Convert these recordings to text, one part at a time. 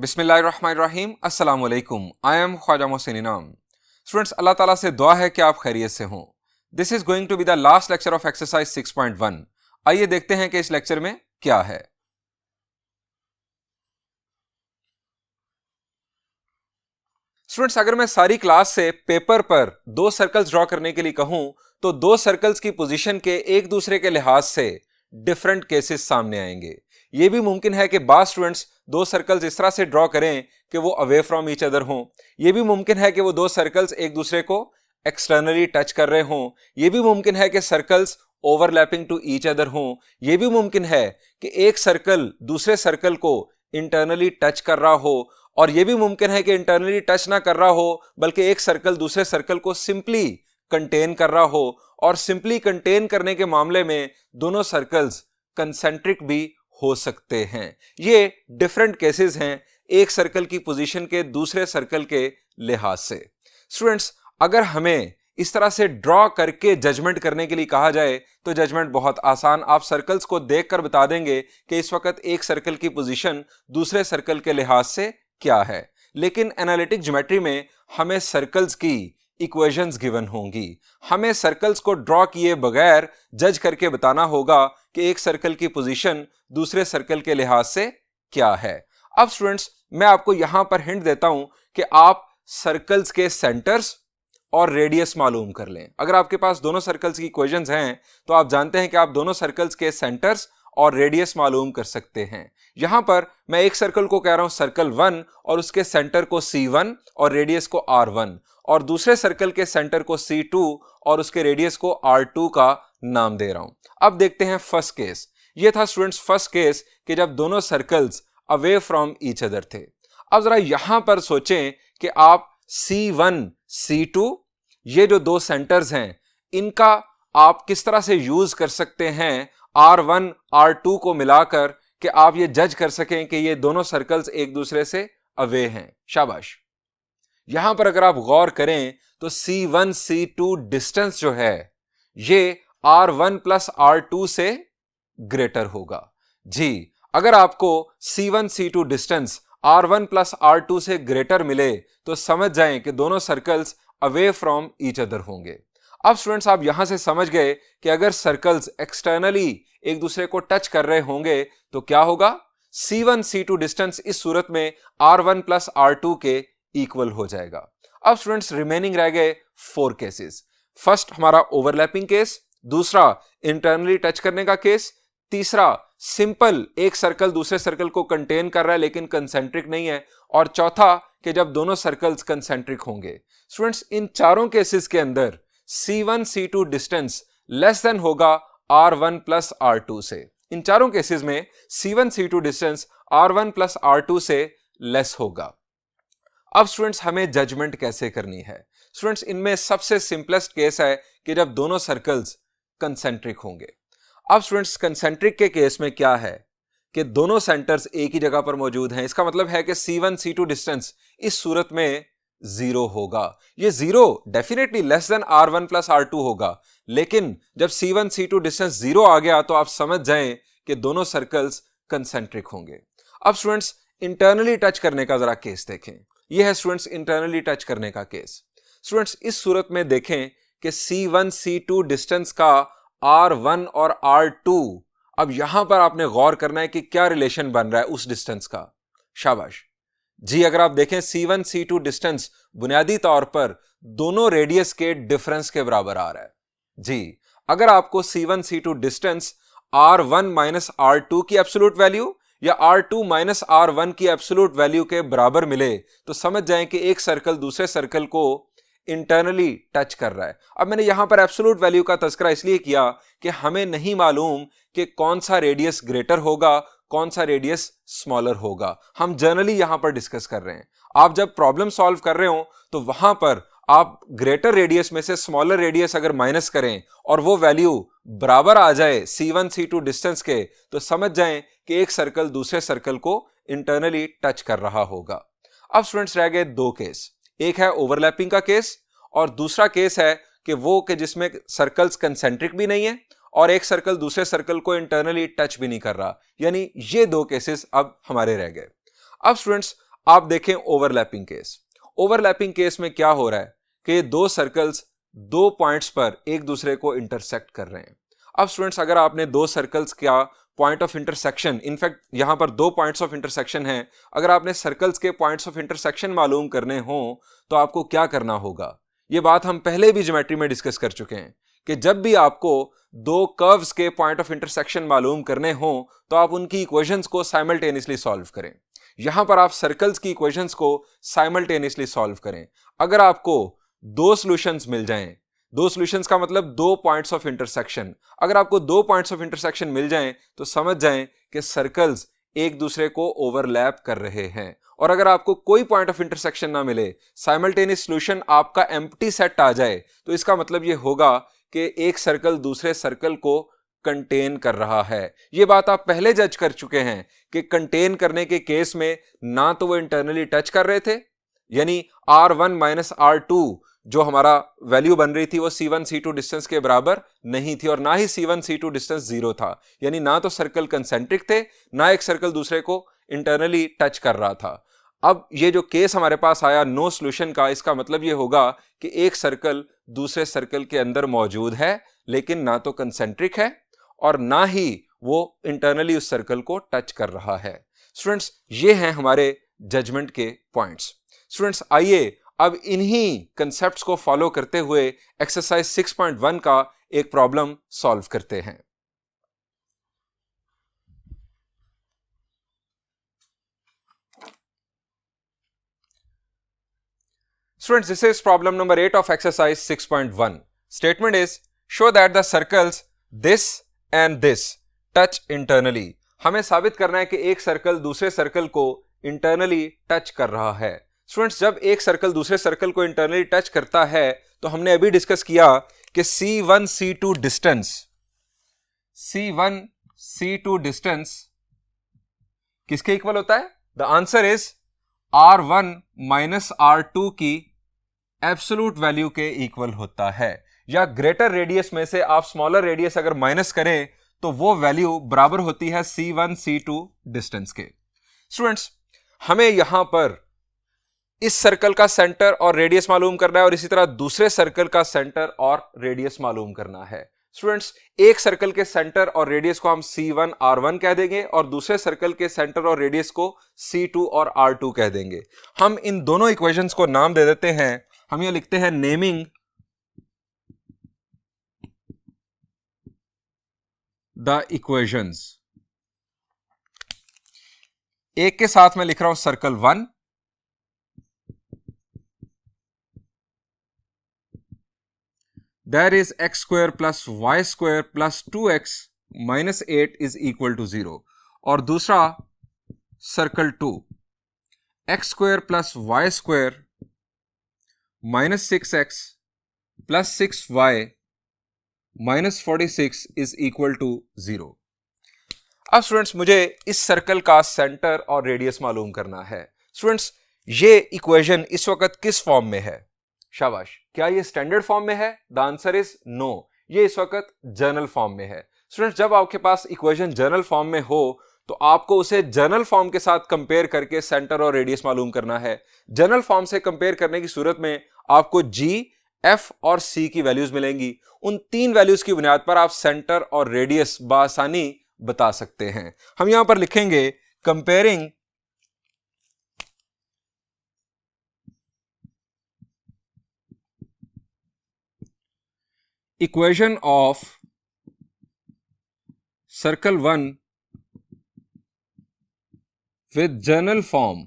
बिस्मिल्लाहिर्रहमानिर्रहीम अस्सलाम वालेकुम। आई एम ख्वाजा मोहसिन इनाम। स्टूडेंट्स, अल्लाह ताला से दुआ है कि आप खैरियत से हों। This is going to be the last lecture of exercise 6.1। आइए देखते हैं कि इस लेक्चर में क्या है। स्टूडेंट्स, अगर मैं सारी क्लास से पेपर पर दो सर्कल्स ड्रॉ करने के लिए कहूं तो दो सर्कल्स की पोजीशन के एक दूसरे के लिहाज से डिफरेंट केसेस सामने आएंगे। यह भी मुमकिन है कि बास स्टूडेंट्स दो सर्कल्स इस तरह से ड्रॉ करें कि वो अवे फ्रॉम ईच अदर हों। यह भी मुमकिन है कि वो दो सर्कल्स एक दूसरे को एक्सटर्नली टच कर रहे हों। यह भी मुमकिन है कि circles overlapping to each other हों। यह भी मुमकिन है कि एक सर्कल दूसरे सर्कल को इंटरनली टच कर रहा हो, और यह भी मुमकिन है कि इंटरनली टच ना कर रहा हो बल्कि एक सर्कल दूसरे सर्कल को सिंपली कंटेन कर रहा हो, और सिंपली कंटेन करने के मामले में दोनों सर्कल्स कंसेंट्रिक भी हो सकते हैं। ये डिफरेंट केसेस हैं एक सर्कल की पोजीशन के दूसरे सर्कल के लिहाज से। स्टूडेंट्स, अगर हमें इस तरह से ड्रॉ करके जजमेंट करने के लिए कहा जाए तो जजमेंट बहुत आसान। आप सर्कल्स को देखकर बता देंगे कि इस वक्त एक सर्कल की पोजीशन दूसरे सर्कल के लिहाज से क्या है। लेकिन एनालिटिक ज्योमेट्री में हमें सर्कल्स की इक्वेशंस गिवन होंगी। हमें सर्कल्स को ड्रॉ किए बगैर जज करके बताना होगा कि एक सर्कल की पोजीशन दूसरे सर्कल के लिहाज से क्या है। अब स्टूडेंट्स, मैं आपको यहां पर हिंट देता हूं कि आप सर्कल्स के सेंटर्स और रेडियस मालूम कर लें। अगर आपके पास दोनों सर्कल्स की इक्वेशंस हैं तो आप जानते हैं कि आप दोनों सर्कल्स के सेंटर्स और रेडियस मालूम कर सकते हैं। यहां पर मैं एक सर्कल को कह रहा हूं सर्कल 1 और उसके सेंटर को C1 और रेडियस को R1, और दूसरे सर्कल के सेंटर को C2 और उसके रेडियस को R2 का नाम दे रहा हूं। अब देखते हैं फर्स्ट केस। यह था स्टूडेंट्स फर्स्ट केस कि जब दोनों circles away from each other थे। अब जरा यहां पर सोचें कि आप C1 C2 ये जो दो सेंटर्स हैं इनका आप किस तरह से यूज कर सकते हैं R1 R2 को मिलाकर कि आप ये जज कर सकें कि ये दोनों सर्कल्स एक दूसरे से अवे हैं। शाबाश। यहां पर अगर आप गौर करें तो C1 C2 डिस्टेंस जो है ये R1 प्लस R2 से ग्रेटर होगा। जी, अगर आपको C1 C2 distance R1 plus R2 से ग्रेटर मिले तो समझ जाएं कि दोनों circles away from each other होंगे। अब स्टूडेंट्स, आप यहां से समझ गए कि अगर सर्कल्स एक्सटर्नली एक दूसरे को टच कर रहे होंगे तो क्या होगा। C1 C2 डिस्टेंस इस सूरत में R1 प्लस R2 के इक्वल हो जाएगा। अब स्टूडेंट्स, रिमेनिंग रह गए 4 केसेस। फर्स्ट हमारा ओवरलैपिंग केस, दूसरा इंटरनली टच करने का केस, तीसरा सिंपल एक सर्कल दूसरे सर्कल को कंटेन कर रहा है लेकिन कंसेंट्रिक नहीं है, और चौथा कि जब दोनों सर्कल्स कंसेंट्रिक होंगे। स्टूडेंट्स, इन चारों केसेस के अंदर C1 C2 distance less than होगा R1 प्लस R2 से। इन चारों केसेस में C1 C2 distance R1 plus R2 से लेस होगा। अब स्टूडेंट्स, हमें जजमेंट कैसे करनी है। स्टूडेंट्स, इनमें सबसे सिंपलेस्ट केस है कि जब दोनों सर्कल्स कंसेंट्रिक होंगे। अब स्टूडेंट्स, कंसेंट्रिक के केस में क्या है कि दोनों सेंटर्स एक ही जगह पर मौजूद हैं। इसका मतलब है कि C1 C2 डिस्टेंस इस सूरत में 0 होगा। ये 0 definitely less than R1 plus R2 होगा, लेकिन जब C1 C2 डिस्टेंस 0 आ गया तो आप समझ जाएं कि दोनों सर्कल्स कंसेंट्रिक होंगे। अब स्टूडेंट्स, इंटरनली टच करने का जरा केस देखें। यह है स्टूडेंट्स इंटरनली टच करने का केस। स्टूडेंट्स, इस सूरत में देखें कि C1 C2 डिस्टेंस का R1 और R2, अब यहां पर आपने गौर करना है कि क्या रिलेशन बन रहा है उस डिस्टेंस का। शाबाश जी, अगर आप देखें C1 C2 डिस्टेंस बुनियादी तौर पर दोनों रेडियस के डिफरेंस के बराबर आ रहा है। जी, अगर आपको C1 C2 distance R1 minus R2 की एब्सोल्यूट वैल्यू या R2 माइनस R1 की एब्सोल्यूट वैल्यू के बराबर मिले तो समझ जाएं कि एक सर्कल दूसरे सर्कल को इंटरनली टच कर रहा है। अब मैंने यहां पर एब्सोल्यूट वैल्यू का तज़किरा इसलिए किया कि हमें नहीं मालूम कि कौन सा रेडियस ग्रेटर होगा, कौन सा रेडियस स्मॉलर होगा। हम जनरली यहां पर डिस्कस कर रहे हैं। आप जब प्रॉब्लम सॉल्व कर रहे हो तो वहां पर आप ग्रेटर रेडियस में से स्मॉलर रेडियस अगर माइनस करें और वो वैल्यू बराबर आ जाए C1 C2 डिस्टेंस के, तो समझ जाएं कि एक सर्कल दूसरे सर्कल को इंटरनली टच कर रहा होगा। अब स्टूडेंट्स, रह गए 2 केस। एक है ओवरलैपिंग का केस और दूसरा केस है कि जिसमें सर्कल्स कंसेंट्रिक भी नहीं है और एक सर्कल दूसरे सर्कल को इंटरनली टच भी नहीं कर रहा। यानी ये 2 केसेस अब हमारे रह गए। अब स्टूडेंट्स, आप देखें ओवरलैपिंग केस। ओवरलैपिंग केस में क्या हो रहा है कि दो सर्कल्स दो पॉइंट्स पर एक दूसरे को इंटरसेक्ट कर रहे हैं। अब स्टूडेंट्स, अगर आपने दो सर्कल्स का पॉइंट ऑफ इंटरसेक्शन, इनफैक्ट यहां पर दो पॉइंट्स ऑफ इंटरसेक्शन हैं, अगर आपने सर्कल्स के पॉइंट्स ऑफ इंटरसेक्शन मालूम करने हो तो आपको क्या करना होगा? ये बात हम पहले भी ज्योमेट्री में डिस्कस कर चुके हैं कि जब भी आपको दो कर्व्स के पॉइंट ऑफ इंटरसेक्शन मालूम करने हो तो आप उनकी इक्वेशंस को साइमल्टेनियसली सॉल्व करें। यहां पर आप सर्कल्स की इक्वेशंस को साइमल्टेनियसली सॉल्व करें। अगर आपको दो सॉल्यूशंस मिल जाएं, दो सॉल्यूशंस का मतलब दो पॉइंट्स ऑफ इंटरसेक्शन, अगर आपको दो पॉइंट्स ऑफ इंटरसेक्शन मिल जाएं तो समझ जाएं कि सर्कल्स एक दूसरे को ओवरलैप कर रहे हैं। और अगर आपको कोई पॉइंट ऑफ इंटरसेक्शन ना मिले, साइमल्टेनियस सॉल्यूशन आपका एम्प्टी सेट आ जाए, तो इसका मतलब यह होगा कि एक सर्कल दूसरे सर्कल को कंटेन कर रहा है। यह बात आप पहले जज कर चुके हैं कि कंटेन करने के केस में ना तो वो इंटरनली टच कर रहे थे, यानी R1 माइनस R2 जो हमारा वैल्यू बन रही थी वो C1 C2 डिस्टेंस के बराबर नहीं थी, और ना ही C1 C2 डिस्टेंस जीरो था, यानी ना तो सर्कल कंसेंट्रिक थे, ना एक सर्कल दूसरे को इंटरनली टच कर रहा था। अब ये जो केस हमारे पास आया नो सॉल्यूशन का, इसका मतलब ये होगा कि एक सर्कल दूसरे सर्कल के अंदर मौजूद है लेकिन ना तो कंसेंट्रिक है और ना ही वो इंटरनली उस सर्कल को टच कर रहा है। स्टूडेंट्स, ये हैं हमारे जजमेंट के पॉइंट्स। स्टूडेंट्स, आइए अब इन्हीं कंसेप्ट्स को फॉलो करते हुए एक्सरसाइज 6.1 का एक प्रॉब्लम सॉल्व करते हैं। Students, this is problem number 8 of exercise 6.1. Statement is, show that the circles this and this touch internally. हमें साबित करना है कि एक सर्कल दूसरे सर्कल को इंटरनली टच कर रहा है। स्टूडेंट्स, जब एक सर्कल दूसरे सर्कल को इंटरनली टच करता है तो हमने अभी डिस्कस किया कि C1 C2 डिस्टेंस किसके इक्वल होता है? The answer is R1 minus R2 की एब्सोल्यूट वैल्यू के इक्वल होता है, या ग्रेटर रेडियस में से आप स्मॉलर रेडियस अगर माइनस करें तो वो वैल्यू बराबर होती है C1 C2 डिस्टेंस के। स्टूडेंट्स, हमें यहां पर इस सर्कल का सेंटर और रेडियस मालूम करना है और इसी तरह दूसरे सर्कल का सेंटर और रेडियस मालूम करना है। स्टूडेंट्स, एक सर्कल के सेंटर और रेडियस को हम C1 R1 कह देंगे और दूसरे सर्कल के सेंटर और रेडियस को C2 और R2 कह देंगे। हम इन दोनों इक्वेशंस को नाम दे देते हैं। हम ये लिखते हैं नेमिंग द इक्वेशंस। एक के साथ मैं लिख रहा हूं circle 1, there is x square plus y square plus 2x minus 8 is equal to 0, और दूसरा circle 2, x square plus y square minus 6x plus 6y minus 46 is equal to 0। अब स्टूडेंट्स, मुझे इस सर्कल का सेंटर और radius मालूम करना है। स्टूडेंट्स, ये इक्वेशन इस वक्त किस फॉर्म में है? शाबाश, क्या ये स्टैंडर्ड फॉर्म में है? द आंसर इज नो, ये इस वक्त जर्नल फॉर्म में है। स्टूडेंट्स, जब आपके पास इक्वेशन जर्नल फॉर्म में हो तो आपको उसे जर्नल फॉर्म के साथ कंपेयर करके सेंटर और रेडियस मालूम करना है। जर्नल फॉर्म से कंपेयर करने की सूरत में आपको G, F और C की वैल्यूज मिलेंगी। उन तीन वैल्यूज की बुनियाद पर आप सेंटर और रेडियस बासानी बता सकते हैं। हम यहां पर लिखेंगे comparing equation of circle 1 with general form.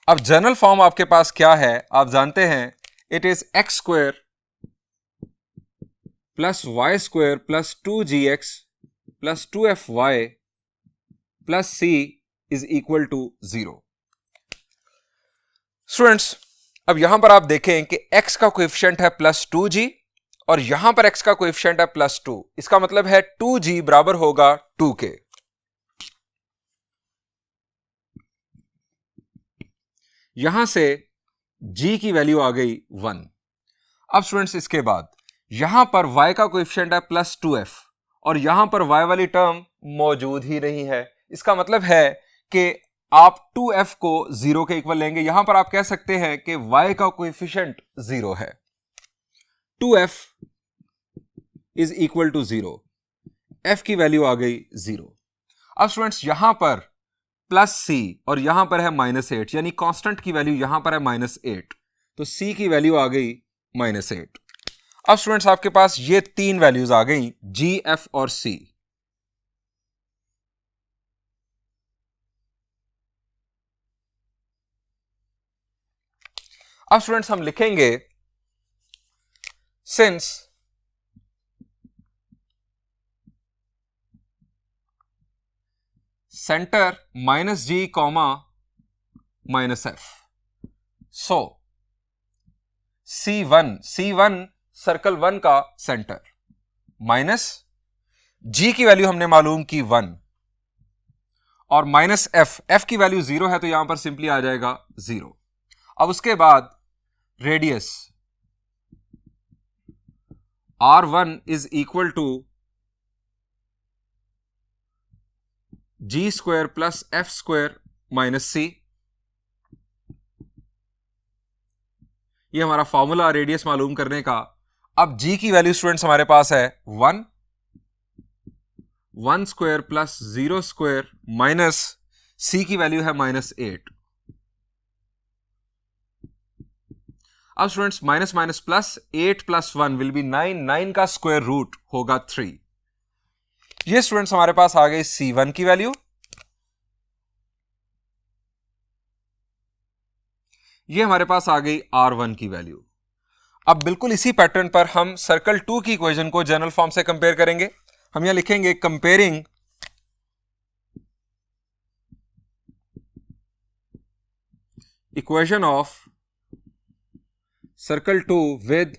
अब जर्नल फॉर्म आपके पास क्या है? आप जानते हैं it is x square plus y square plus 2gx plus 2fy प्लस c is equal to 0। Students, अब यहां पर आप देखें कि x का कोएफिशिएंट है प्लस 2g और यहां पर x का कोएफिशिएंट है प्लस 2। इसका मतलब है 2g बराबर होगा 2 के। यहां से g की वैल्यू आ गई 1। अब स्टूडेंट्स, इसके बाद यहां पर y का कोएफिशिएंट है प्लस 2f और यहां पर y वाली टर्म मौजूद ही नहीं है। इसका मतलब है कि आप 2f को 0 के इक्वल लेंगे। यहां पर आप कह सकते हैं कि y का कोएफिशिएंट 0 है, 2f is equal to 0, f की वैल्यू आ गई 0। अब स्टूडेंट्स यहां पर प्लस c और यहां पर है -8, यानी कांस्टेंट की वैल्यू यहां पर है -8, तो c की वैल्यू आ गई -8। अब स्टूडेंट्स आपके पास ये तीन वैल्यूज आ गई, g, f और c। अब स्टूडेंट्स हम लिखेंगे सिंस सेंटर -g, -f, सो C1 सर्कल 1 का सेंटर, माइनस g की वैल्यू हमने मालूम की 1 और -f की वैल्यू 0 है, तो यहां पर सिंपली आ जाएगा 0। अब उसके बाद radius R1 is equal to g² plus f² minus c। ये हमारा फॉर्मूला रेडियस मालूम करने का। अब g की वैल्यू स्टूडेंट्स हमारे पास है 1² प्लस 0² माइनस c की वैल्यू है -8। अब students minus minus plus, 8 plus 1 will be 9, 9 का स्क्वायर रूट होगा 3। ये स्टूडेंट्स हमारे पास आ गई C1 की वैल्यू, ये हमारे पास आ गई R1 की वैल्यू। अब बिल्कुल इसी पैटर्न पर हम सर्कल 2 की इक्वेशन को जनरल फॉर्म से कंपेयर करेंगे। हम यहां लिखेंगे comparing equation of circle 2 with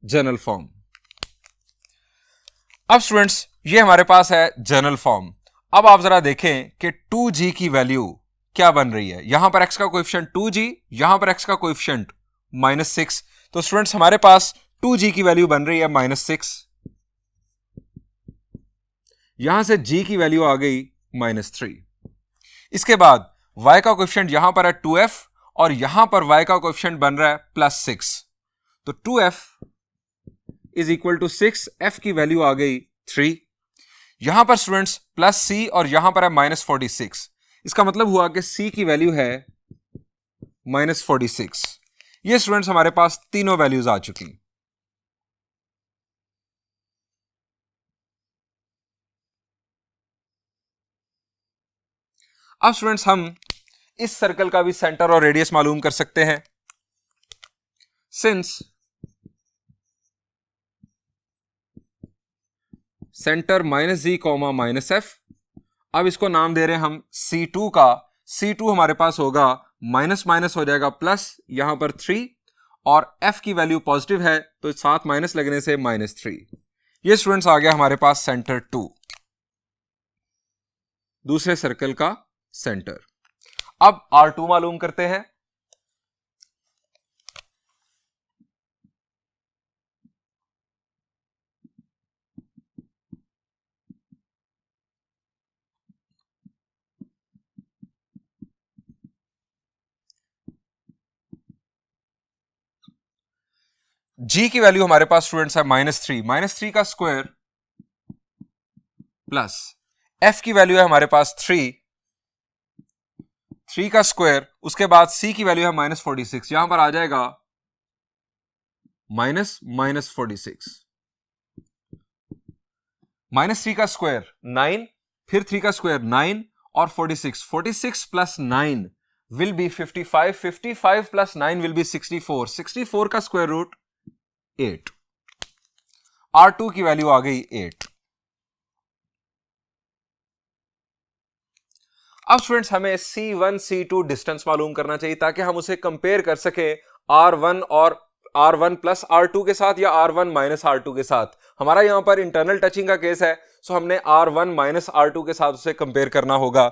general form. अब स्टूडेंट्स ये हमारे पास है जनरल फॉर्म। अब आप जरा देखें कि 2g की वैल्यू क्या बन रही है। यहां पर x का कोएफिशिएंट 2g, यहां पर x का कोएफिशिएंट -6, तो स्टूडेंट्स हमारे पास 2g की वैल्यू बन रही है -6, यहां से g की वैल्यू आ गई -3। इसके बाद y का कोएफिशिएंट यहां पर है 2f और यहां पर y का कोएफिशिएंट बन रहा है +6, तो 2f is equal to 6, f की वैल्यू आ गई 3। यहां पर स्टूडेंट्स +c और यहां पर है -46, इसका मतलब हुआ कि c की वैल्यू है -46। ये स्टूडेंट्स हमारे पास तीनों वैल्यूज आ चुकी। अब स्टूडेंट्स हम इस सर्कल का भी सेंटर और रेडियस मालूम कर सकते हैं। सिंस सेंटर -g, -f, अब इसको नाम दे रहे हैं हम C2 का। C2 हमारे पास होगा माइनस माइनस हो जाएगा प्लस, यहां पर 3 और f की वैल्यू पॉजिटिव है तो साथ माइनस लगने से -3। ये स्टूडेंट्स आ गया हमारे पास सेंटर 2, दूसरे सर्कल का सेंटर। अब R2 मालूम करते हैं। g की वैल्यू हमारे पास स्टूडेंट्स है -3, -3 का स्क्वायर प्लस f की वैल्यू है हमारे पास 3 का स्क्वायर, उसके बाद c की वैल्यू है -46, यहां पर आ जाएगा -46, -3 का स्क्वायर 9, फिर 3 का स्क्वायर 9 और 46 plus 9 will be 55, 55 plus 9 will be 64, 64 का स्क्वायर रूट 8। R2 की वैल्यू आ गई 8। अब स्टूडेंट्स हमें C1 C2 डिस्टेंस मालूम करना चाहिए ताकि हम उसे कंपेयर कर सकें R1 और R1 प्लस R2 के साथ या R1 माइनस R2 के साथ। हमारा यहां पर इंटरनल टचिंग का केस है, सो हमने R1 माइनस R2 के साथ उसे कंपेयर करना होगा।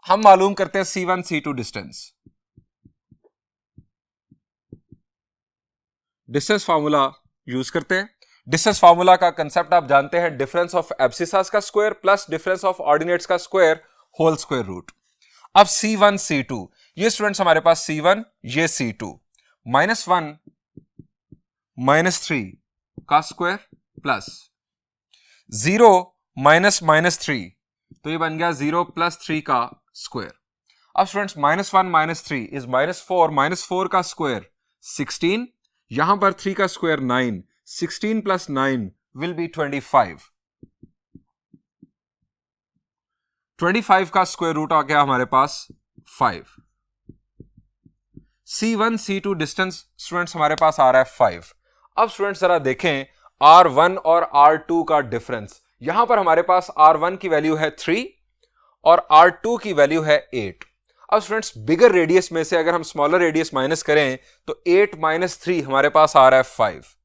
हम मालूम करते हैं C1 C2 distance. Distance formula use करते हैं। डिस्टेंस फार्मूला का कंसेप्ट आप जानते हैं, डिफरेंस ऑफ एब्सिसास का square plus difference of ordinates का स्क्वायर होल स्क्वायर रूट। अब C1 C2, ये स्टूडेंट्स हमारे पास C1, ये C2, -1 -3 का स्क्वायर प्लस 0 -3, तो ये बन गया 0 + 3 का स्क्वायर। अब स्टूडेंट्स -1 -3 इज -4 का स्क्वायर 16, यहां पर 3 का स्क्वायर 9, 16 + 9 विल बी 25। 25 का स्क्वायर रूट आ गया हमारे पास 5। C1 C2 डिस्टेंस स्टूडेंट्स हमारे पास आ रहा है 5। अब स्टूडेंट्स जरा देखें R1 और R2 का डिफरेंस। यहां पर हमारे पास R1 की वैल्यू है 3 और R2 की वैल्यू है 8। अब स्टूडेंट्स बिगर रेडियस में से अगर हम स्मॉलर रेडियस माइनस करें तो 8 - 3 हमारे पास आ रहा है 5।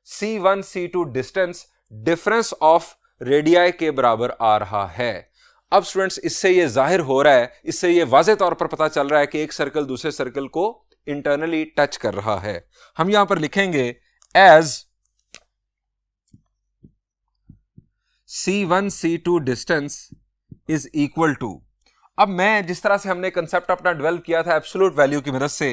C1 C2 distance difference of radii के बराबर आ रहा है। अब स्टूडेंट्स इससे ये जाहिर हो रहा है, इससे ये वाज़ेह तौर पर पता चल रहा है कि एक सर्कल दूसरे सर्कल को इंटरनली टच कर रहा है। हम यहां पर लिखेंगे as C1 C2 distance is equal to, अब मैं जिस तरह से हमने कंसेप्ट अपना डेवलप किया था एब्सोल्यूट वैल्यू की मदद से,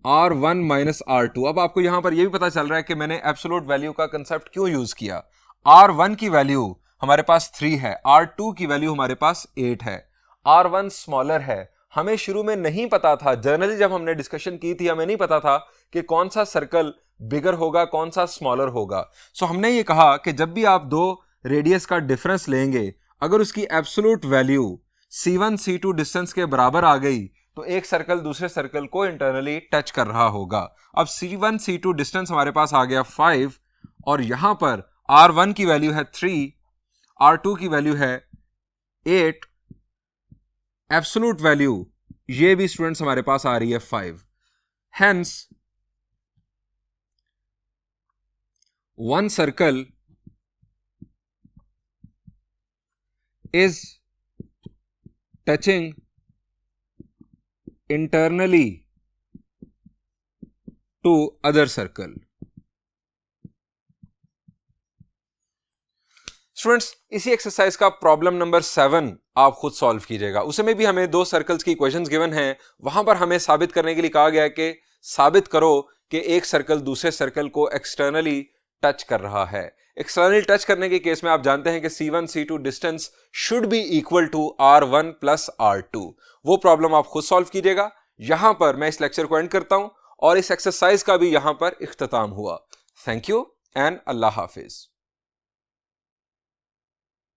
R1 - R2। अब आपको यहां पर यह भी पता चल रहा है कि मैंने एब्सोल्यूट वैल्यू का कंसेप्ट क्यों यूज किया। R1 की वैल्यू हमारे पास 3 है, R2 की वैल्यू हमारे पास 8 है। R1 स्मॉलर है, हमें शुरू में नहीं पता था, जनरली जब हमने डिस्कशन की थी हमें नहीं पता था कि कौन सा सर्कल बिगर होगा कौन सा स्मॉलर होगा। सो हमने ये कहा कि जब भी आप दो रेडियस का डिफरेंस लेंगे, अगर उसकी absolute value C1 C2 distance के बराबर आ गई तो एक सर्कल दूसरे सर्कल को इंटरनली टच कर रहा होगा। अब C1 C2 डिस्टेंस हमारे पास आ गया 5 और यहां पर R1 की वैल्यू है 3, R2 की वैल्यू है 8, एब्सोल्यूट वैल्यू ये भी स्टूडेंट्स हमारे पास आ रही है 5। Hence one circle is touching internally to other circle। Students इसी एक्सरसाइज का प्रॉब्लम नंबर 7 आप खुद सॉल्व कीजिएगा। उसमें भी हमें दो सर्कल्स की इक्वेशंस गिवन हैं, वहां पर हमें साबित करने के लिए कहा गया है कि साबित करो कि एक सर्कल दूसरे सर्कल को एक्सटर्नली टच कर रहा है। एक्सटर्नली टच करने के केस में आप जानते हैं कि C1 C2 distance should be equal to R1 + R2। वो प्रॉब्लम आप खुद सॉल्व कीजिएगा। यहां पर मैं इस लेक्चर को एंड करता हूं और इस एक्सरसाइज का भी यहां पर इख्तिताम हुआ। Thank you and Allah Hafiz.